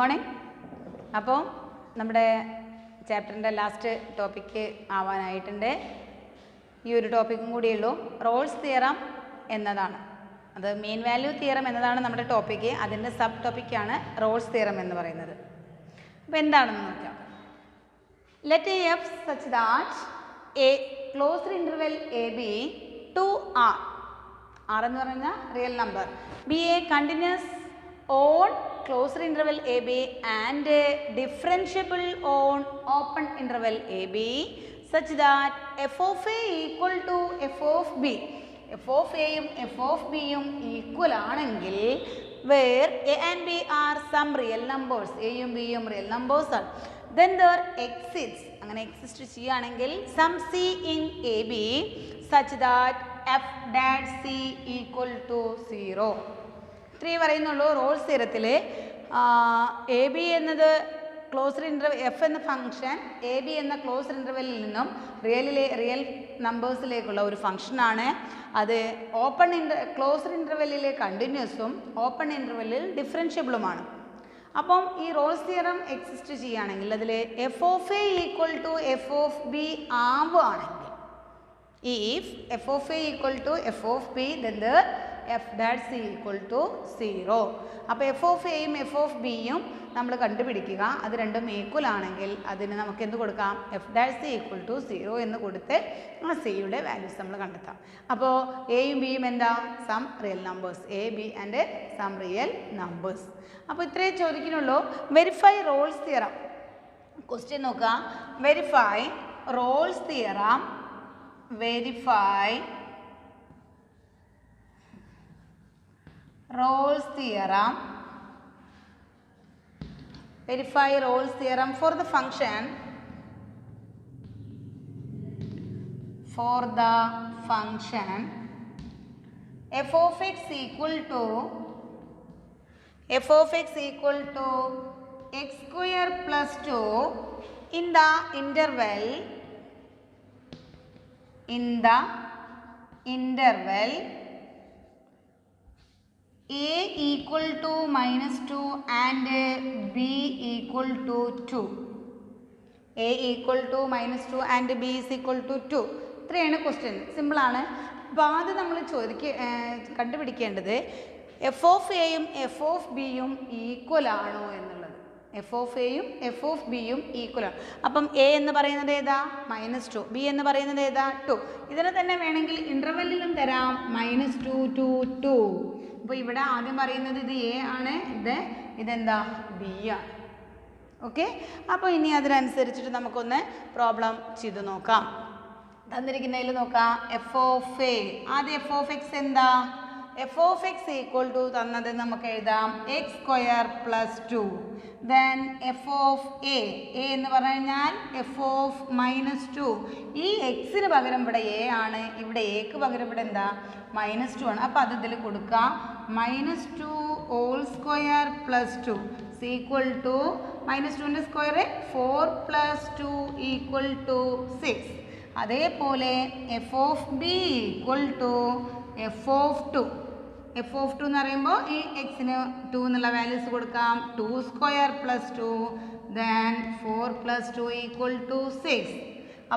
Morning. അപ്പോൾ നമ്മുടെ ചാപ്റ്ററിൻ്റെ ലാസ്റ്റ് ടോപ്പിക്ക് ആവാനായിട്ടുണ്ട്. ഈ ഒരു ടോപ്പിക്കും കൂടിയുള്ളൂ. റോൾസ് തിയറം എന്നതാണ്, അത് മീൻ വാല്യൂ തിയറം എന്നതാണ് നമ്മുടെ ടോപ്പിക്ക്. അതിൻ്റെ സബ് ടോപ്പിക്കാണ് റോൾസ് തിയറം എന്ന് പറയുന്നത്. അപ്പോൾ എന്താണെന്ന് നോക്കാം. Let f such that a closed interval a b to R, R എന്ന് പറഞ്ഞാൽ real number, be a continuous on closed interval AB and differentiable on open interval AB such that f of A equal to f of B. f of A യും f of B യും equal ആണെങ്കിൽ where A and B are some real numbers, A യും B യും real numbers ആണ്, then there exists, അങ്ങനെ exist ചെയ്യുകയാണെങ്കിൽ some C in AB such that f dash C equal to 0. ഇത്രയേ പറയുന്നുള്ളൂ. Rolls തിയറത്തിൽ A B എന്നത് closed interval, F എന്ന function A B എന്ന ക്ലോസ്ഡ് ഇൻ്റർവെല്ലിൽ നിന്നും റിയൽ നമ്പേഴ്സിലേക്കുള്ള ഒരു ഫംഗ്ഷനാണ്. അത് ക്ലോസ്ഡ് ഇൻ്റർവെല്ലിൽ കണ്ടിന്യൂസും ഓപ്പൺ ഇൻ്റർവെല്ലിൽ ഡിഫറൻഷ്യബിളുമാണ്. അപ്പം ഈ റോൾസ് തിയറം എക്സിസ്റ്റ് ചെയ്യുകയാണെങ്കിൽ അതിൽ F of A equal to F of B ആവുകയാണെങ്കിൽ, if F of A equal to F of B then the f dash c equal to 0. അപ്പോൾ എഫ് ഓഫ് എയും F of ബിയും നമ്മൾ കണ്ടുപിടിക്കുക. അത് രണ്ടും ഈക്വൽ ആണെങ്കിൽ അതിന് നമുക്ക് എന്ത് കൊടുക്കാം? F dash c equal to 0 എന്ന് കൊടുത്ത് ആ സിയുടെ വാല്യൂസ് നമ്മൾ കണ്ടെത്താം. അപ്പോൾ എയും ബിയും എന്താ? Some real numbers, A B and some real numbers. അപ്പോൾ ഇത്രയും ചോദിക്കുന്നുള്ളൂ. Verify Rolle's theorem. ക്വസ്റ്റ്യൻ നോക്കുക. Verify Rolle's theorem. Verify Rolle's theorem. Verify Rolle's theorem for the function f of x equal to x square plus 2 in the interval a equal to -2 and b equal to 2. a equal to -2 and b is equal to 2. ഇത്രയാണ് question. സിമ്പിളാണ്. അപ്പോൾ ആദ്യം നമ്മൾ കണ്ടുപിടിക്കേണ്ടത് F of എയും F of ബിയും equal ആണോ എന്നുള്ളത്. എഫ് ഓഫ് എയും എഫ് ഓഫ് ബിയും ഈക്വൽ ആണ്. അപ്പം എ എന്ന് പറയുന്നത് ഏതാ? -2. ബി എന്ന് പറയുന്നത് ഏതാ? 2. ഇതിനെ തന്നെ വേണമെങ്കിൽ ഇൻ്റർവെല്ലിലും തരാം, -2 to 2. അപ്പോൾ ഇവിടെ ആദ്യം പറയുന്നത് ഇത് എ ആണ്, ഇതെന്താ? ബി ആണ്. ഓക്കെ. അപ്പോൾ ഇനി അതിനനുസരിച്ചിട്ട് നമുക്കൊന്ന് പ്രോബ്ലം ചെയ്ത് നോക്കാം. തന്നിരിക്കുന്നതിൽ നോക്കാം. എഫ് ഓഫ് എ, ആദ്യം എഫ് ഓഫ് എക്സ് എന്താ? F of x equal to തന്നത് നമുക്ക് എഴുതാം x square plus 2. Then F of a എന്ന് പറഞ്ഞു കഴിഞ്ഞാൽ എഫ് ഓഫ് -2. ഈ എക്സിന് പകരം ഇവിടെ എ ആണ്, ഇവിടെ എക്ക് പകരം ഇവിടെ എന്താ? -2 ആണ്. അപ്പോൾ അത് ഇതിൽ കൊടുക്കാം. -2 whole square plus 2 equal to -2ൻ്റെ സ്ക്വയർ 4 + 2 ഈക്വൽ ടു 6. അതേപോലെ F of B equal to F of 2. F of 2 എന്ന് പറയുമ്പോൾ ഈ എക്സിന് 2 എന്നുള്ള വാല്യൂസ് കൊടുക്കാം. 2 square plus 2 then 4 + 2 equal to 6.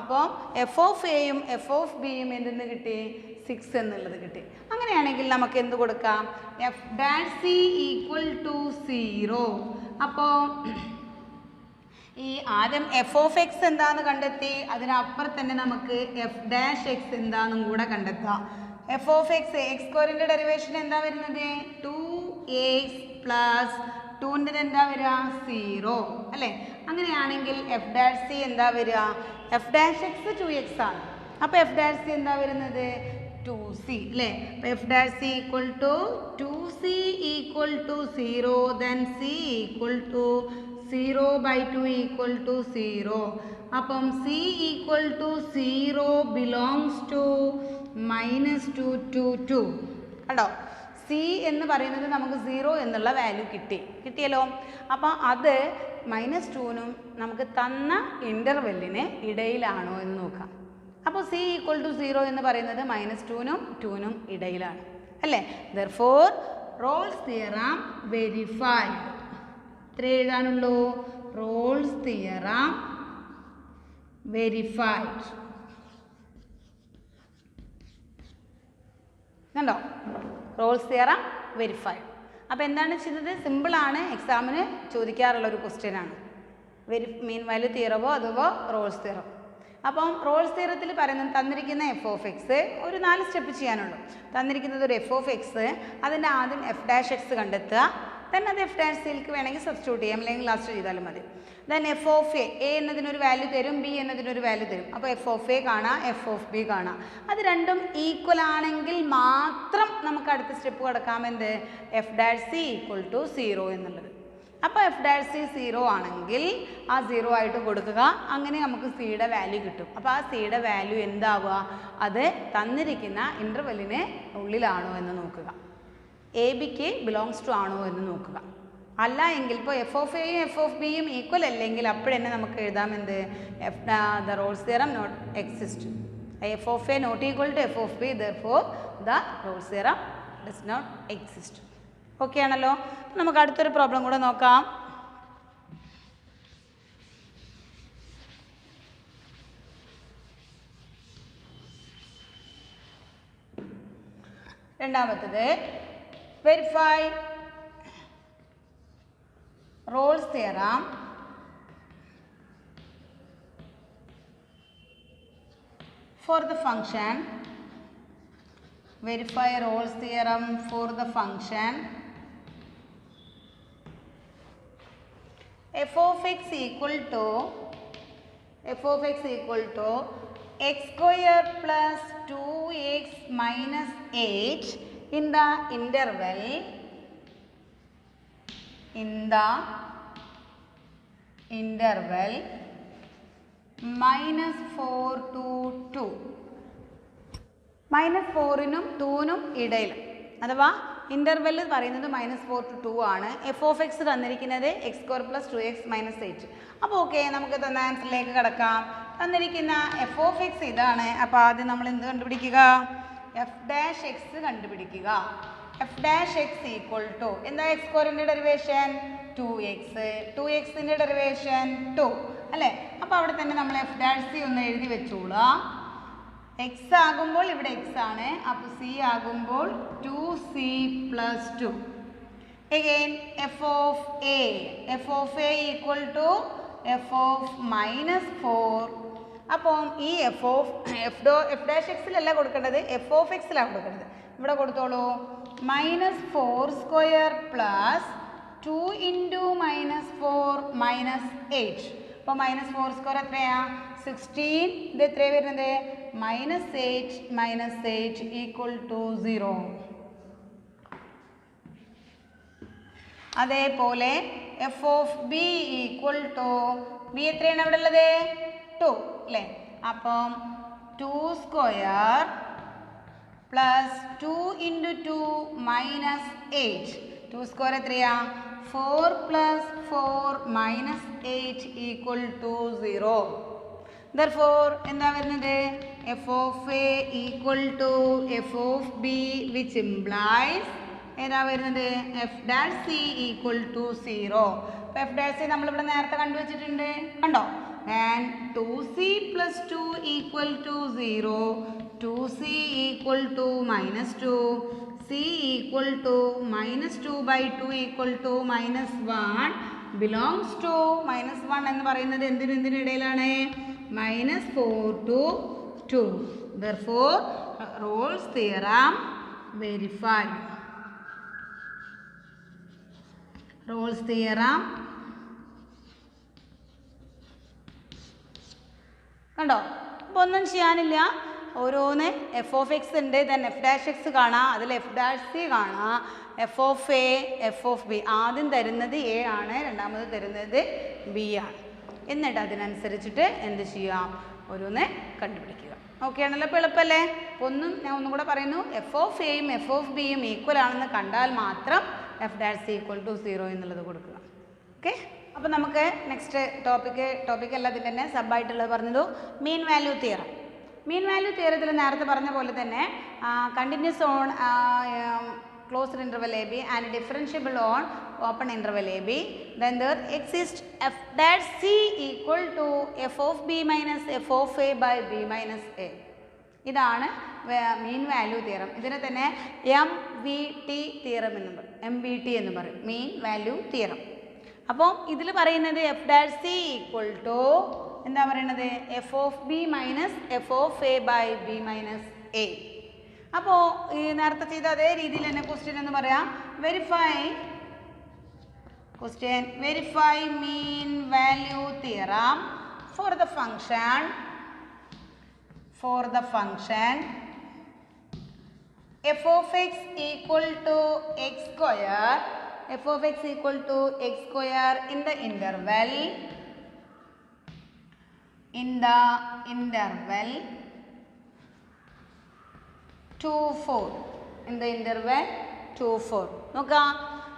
അപ്പോൾ എഫ് ഓഫ് എയും എഫ് ഓഫ് ബിയും എന്തെന്ന് കിട്ടി? 6 എന്നുള്ളത് കിട്ടി. അങ്ങനെയാണെങ്കിൽ നമുക്ക് എന്ത് കൊടുക്കാം? F dash c equal to 0. അപ്പോൾ ഈ ആദ്യം എഫ് ഓഫ് എക്സ് എന്താന്ന് കണ്ടെത്തി, അതിനപ്പുറം തന്നെ നമുക്ക് എഫ് ഡാഷ് എക്സ് എന്താണെന്നും കൂടെ കണ്ടെത്താം. എഫ് ഓഫ് എക്സ്, എക്സ് സ്ക്വയറിൻ്റെ ഡെറിവേഷൻ എന്താ വരുന്നത്? 2x പ്ലസ് 2ൻ്റെ എന്താ വരിക? 0 അല്ലേ? അങ്ങനെയാണെങ്കിൽ എഫ് ഡാഷ് സി എന്താ വരിക? എഫ് ഡാഷ് എക്സ് 2x ആണ്. അപ്പോൾ എഫ് ഡാഷ് സി എന്താ വരുന്നത്? 2c അല്ലേ? അപ്പോൾ f dash c equal to 2c equal to 0. Then c equal to 0/2 equal to 0. അപ്പം c equal to 0 belongs to -2 to 2. കണ്ടോ? സി എന്ന് പറയുന്നത് നമുക്ക് 0 എന്നുള്ള വാല്യൂ കിട്ടിയല്ലോ. അപ്പോൾ അത് -2നും നമുക്ക് തന്ന ഇൻ്റർവെല്ലിന് ഇടയിലാണോ എന്ന് നോക്കാം. അപ്പോൾ സി ഈക്വൽ ടു 0 എന്ന് പറയുന്നത് -2നും 2നും ഇടയിലാണ് അല്ലേ? Therefore Rolle's theorem verified. ഇത്രേ എഴുതാനുള്ളൂ. Rolle's theorem verified. കണ്ടോ? Rolle's theorem verified. അപ്പോൾ എന്താണ് ചെയ്തത്? സിമ്പിളാണ്, എക്സാമിന് ചോദിക്കാറുള്ളൊരു ക്വസ്റ്റ്യനാണ്. മീൻ വാല്യൂ തിയറമോ അഥവാ റോൾസ് തിയറം. അപ്പം റോൾസ് തിയറത്തിൽ പറയുന്നത് തന്നിരിക്കുന്ന എഫ് ഓഫ് എക്സ് ഒരു 4 സ്റ്റെപ്പ് ചെയ്യാനുള്ളൂ. തന്നിരിക്കുന്നത് ഒരു എഫ് ഓഫ് എക്സ്, അതിൻ്റെ ആദ്യം എഫ് ഡാഷ് എക്സ് കണ്ടെത്തുക. ദെൻ അത് എഫ് ഡാഷ് സിയിലേക്ക് വേണമെങ്കിൽ സബ്സ്റ്റിറ്റ്യൂട്ട് ചെയ്യാം, അല്ലെങ്കിൽ ലാസ്റ്റ് ചെയ്താലും മതി. ദെൻ എഫ് ഓഫ് എ എന്നതിനൊരു വാല്യൂ തരും, ബി എന്നതിനൊരു വാല്യൂ തരും. അപ്പോൾ എഫ് ഓഫ് എ കാണാം, എഫ് ഓഫ് ബി കാണാം. അത് രണ്ടും ഈക്വൽ ആണെങ്കിൽ മാത്രം നമുക്ക് അടുത്ത സ്റ്റെപ്പ് കടക്കാം. എന്ത്? F dash c equal to 0 എന്നുള്ളത്. അപ്പോൾ എഫ് ഡാഷ് സി 0 ആണെങ്കിൽ ആ 0 ആയിട്ട് കൊടുക്കുക. അങ്ങനെ നമുക്ക് സിയുടെ വാല്യൂ കിട്ടും. അപ്പോൾ ആ സിയുടെ വാല്യൂ എന്താവുക? അത് തന്നിരിക്കുന്ന ഇൻ്റർവെല്ലിന് ഉള്ളിലാണോ എന്ന് നോക്കുക. എ ബിക്ക് ബിലോങ്സ് ടു ആണോ എന്ന് നോക്കുക. അല്ല എങ്കിൽ ഇപ്പോൾ എഫ് ഓഫ് എയും എഫ് ഓഫ് ബിയും ഈക്വൽ അല്ലെങ്കിൽ അപ്പോഴെന്നെ നമുക്ക് എഴുതാം എന്ത്? The Rolle's theorem not exist. F of a not equal to F of b, therefore the Rolle's theorem does not exist. Okay ആണല്ലോ? നമുക്ക് അടുത്തൊരു പ്രോബ്ലം കൂടെ നോക്കാം. രണ്ടാമത്തത്, verify Rolle's theorem for the function. Verify Rolle's theorem for the function f of x equal to x square plus 2x minus 8 in the interval minus 4 to 2. Minus 4നും 2നും ഇടയിൽ, അഥവാ interval പറയുന്നത് -4 to 2 ആണ്. F of X തന്നിരിക്കുന്നത് X square plus 2x minus 8. അപ്പോൾ okay, നമുക്ക് തന്ന ആൻസറിലേക്ക് കിടക്കാം. തന്നിരിക്കുന്ന എഫ് ഓഫ് എക്സ് ഇതാണ്. അപ്പോൾ ആദ്യം നമ്മൾ എന്ത് കണ്ടുപിടിക്കുക? എഫ് ഡാഷ് എക്സ് കണ്ടുപിടിക്കുക. F dash x equal to എന്താ? എക്സ് സ്ക്വയറിൻ്റെ ഡെറിവേഷൻ 2x, 2xൻ്റെ ഡെറിവേഷൻ 2 അല്ലേ? അപ്പോൾ അവിടെ തന്നെ നമ്മൾ എഫ് ഡാഷ് സി ഒന്ന് എഴുതി വെച്ചോളാം. എക്സ് ആകുമ്പോൾ ഇവിടെ എക്സ് ആണ്, അപ്പോൾ സി ആകുമ്പോൾ 2c plus 2. Again f of A equal to F of -4. അപ്പം ഈ എഫ് ഡാഷ് എക്സിലല്ല കൊടുക്കേണ്ടത്, എഫ് ഓഫ് എക്സിലാണ് കൊടുക്കേണ്ടത്. ഇവിടെ കൊടുത്തോളൂ. -4 സ്ക്വയർ പ്ലസ് 2 ഇൻറ്റു -4 -8. അപ്പോൾ -4 സ്ക്വയർ എത്രയാ? 16. ഇത് എത്രയാണ് വരുന്നത്? -8 ഈക്വൽ ടു 0. അതേപോലെ F of B equal to b എത്രയാണ് അവിടെ ഉള്ളത്? 2 അല്ലേ? അപ്പം 2 സ്ക്വയർ പ്ലസ് 2 ഇൻറ്റു 2 -8. 2 സ്ക്വയർ എത്രയാ? 4 പ്ലസ് 4 -8 ഈക്വൽ ടു 0. Therefore, എന്താ വരുന്നത്? F of A equal to F of b, which implies ഏതാ വരുന്നത്? F dash c equal to 0. അപ്പോൾ എഫ് ഡാഷ് സി നമ്മളിവിടെ നേരത്തെ കണ്ടുവച്ചിട്ടുണ്ട്, കണ്ടോ? And 2c plus 2 equal to 0, 2c equal to -2, c equal to -2/2 equal to -1 belongs to -1 എന്ന് പറയുന്നത് എന്തിനിടയിലാണ്? -4 to 2. Therefore, Rolle's theorem verified. Rolle's theorem കണ്ടോ? അപ്പോൾ ഒന്നും ചെയ്യാനില്ല. ഓരോന്ന് എഫ് ഓഫ് എക്സ് ഉണ്ട്, ദെൻ എഫ് ഡാഷ് എക്സ് കാണാം, അതിൽ എഫ് ഡാഷ് സി കാണാം, F of A, F of B. ആദ്യം തരുന്നത് എ ആണ്, രണ്ടാമത് തരുന്നത് ബി ആണ്. എന്നിട്ട് അതിനനുസരിച്ചിട്ട് എന്ത് ചെയ്യാം? ഓരോന്ന് കണ്ടുപിടിക്കുക. ഓക്കെ ആണല്ലോ? ഇപ്പോൾ എളുപ്പമല്ലേ? ഞാൻ ഒന്നും കൂടെ പറയുന്നു. എഫ് ഓഫ് എയും എഫ് ഓഫ് ബിയും ഈക്വൽ ആണെന്ന് കണ്ടാൽ മാത്രം f dash c equal to 0 എന്നുള്ളത് കൊടുക്കുക. ഓക്കെ, അപ്പോൾ നമുക്ക് നെക്സ്റ്റ് ടോപ്പിക് അല്ല, അതിൻ്റെ തന്നെ സബായിട്ടുള്ളത് പറഞ്ഞത് mean value theorem. Mean value തിയറത്തിൽ നേരത്തെ പറഞ്ഞ പോലെ തന്നെ continuous on closed interval AB and differentiable on open interval AB, then there exists f dash c equal to f of b minus f of a by b minus a. ഇതാണ് മീൻ value theorem. ഇതിനെ തന്നെ MVT theorem എന്ന് പറയും, MVT എന്ന് പറയും, മീൻ value theorem. അപ്പോൾ ഇതിൽ പറയുന്നത് f dash c equal to എന്താ പറയുന്നത്, f of b minus f of a by b minus a. അപ്പോൾ ഈ നേരത്തെ ചെയ്ത അതേ രീതിയിൽ തന്നെ ക്വസ്റ്റ്യൻ എന്ന് പറയാം, verify mean value theorem for the function f of x equal to x square, f of x equal to x square in the interval 2, 4, in the interval 2, 4. നോക്കാം,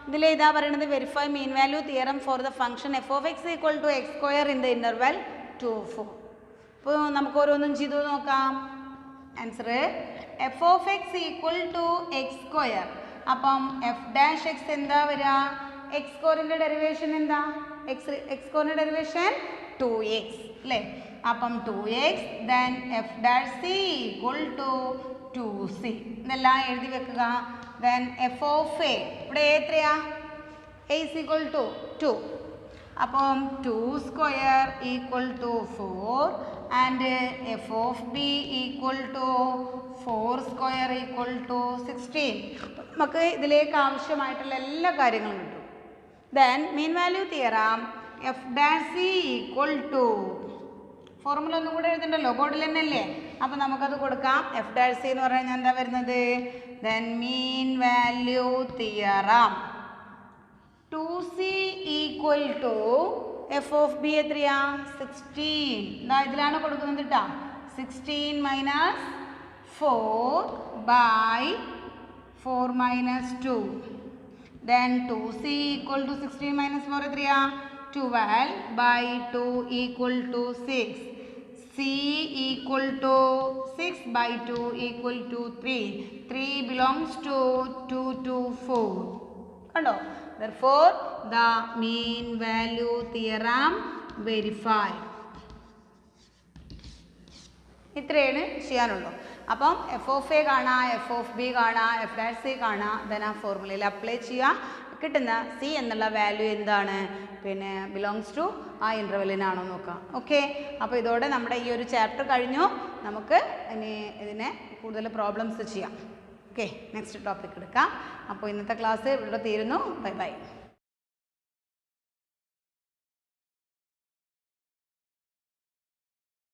ഇതിൽ ഇതാ പറയുന്നത് verify mean value theorem for the function f of x equal to x square in the interval 2, 4. അപ്പോൾ നമുക്ക് ഓരോന്നും ചെയ്തു നോക്കാം. Answer f of x equal to x square. അപ്പം എഫ് ഡാഷ് എക്സ് എന്താ വരിക, എക്സ് സ്ക്വയറിൻ്റെ ഡെറിവേഷൻ എന്താ, എക്സ് സ്ക്വയറിൻ്റെ ഡെറിവേഷൻ 2x അല്ലേ. അപ്പം 2x then f dash c equal to 2c. ഇതെല്ലാം എഴുതി വെക്കുക. ദെൻ എഫ് ഓഫ് എ, ഇവിടെ എത്രയാ, എ ഇസ് ഈക്വൽ ടു 2. അപ്പം 2 square equal to 4 and f of B equal to 4 square equal to 16. നമുക്ക് ഇതിലേക്ക് ആവശ്യമായിട്ടുള്ള എല്ലാ കാര്യങ്ങളും കിട്ടും. Then mean value theorem f dash c equal to, formula ഒന്നും കൂടെ എഴുതണ്ടല്ലോ, ബോർഡിൽ തന്നെ അല്ലേ. അപ്പം നമുക്കത് കൊടുക്കാം. എഫ് ഡാഷ് സി എന്ന് പറഞ്ഞാൽ എന്താ വരുന്നത്, then mean value theorem 2c equal to F of b എത്രയാ, 16. എന്താ ഇതിലാണ് കൊടുക്കുന്നത് കേട്ടോ, 16 minus 4 by 4 minus 2. Then 2c equal to 16 minus 4 എത്രയാ, 12 by 2 equal to 6. c equal to 6 by 2 equal to 3. 3 belongs to 2 to 4. കണ്ടോ, therefore the mean value theorem verified. ഇത്രയാണ് ചെയ്യാനുള്ളൂ. അപ്പം F of A കാണാം, എഫ് ഓഫ് ബി കാണാം, F dash C കാണാം. Then ആ ഫോർമുലയിൽ apply ചെയ്യുക. കിട്ടുന്ന സി എന്നുള്ള വാല്യൂ എന്താണ്, പിന്നെ ബിലോങ്സ് ടു ആ ഇൻ്റർവെല്ലിനാണോ നോക്കാം. ഓക്കെ, അപ്പോൾ ഇതോടെ നമ്മുടെ ഈ ഒരു ചാപ്റ്റർ കഴിഞ്ഞു. നമുക്ക് ഇനി ഇതിനെ കൂടുതൽ പ്രോബ്ലംസ് ചെയ്യാം. ഓക്കെ, നെക്സ്റ്റ് ടോപ്പിക് എടുക്കാം. അപ്പോൾ ഇന്നത്തെ ക്ലാസ് ഇവിടെ തീരുന്നു. Bye bye.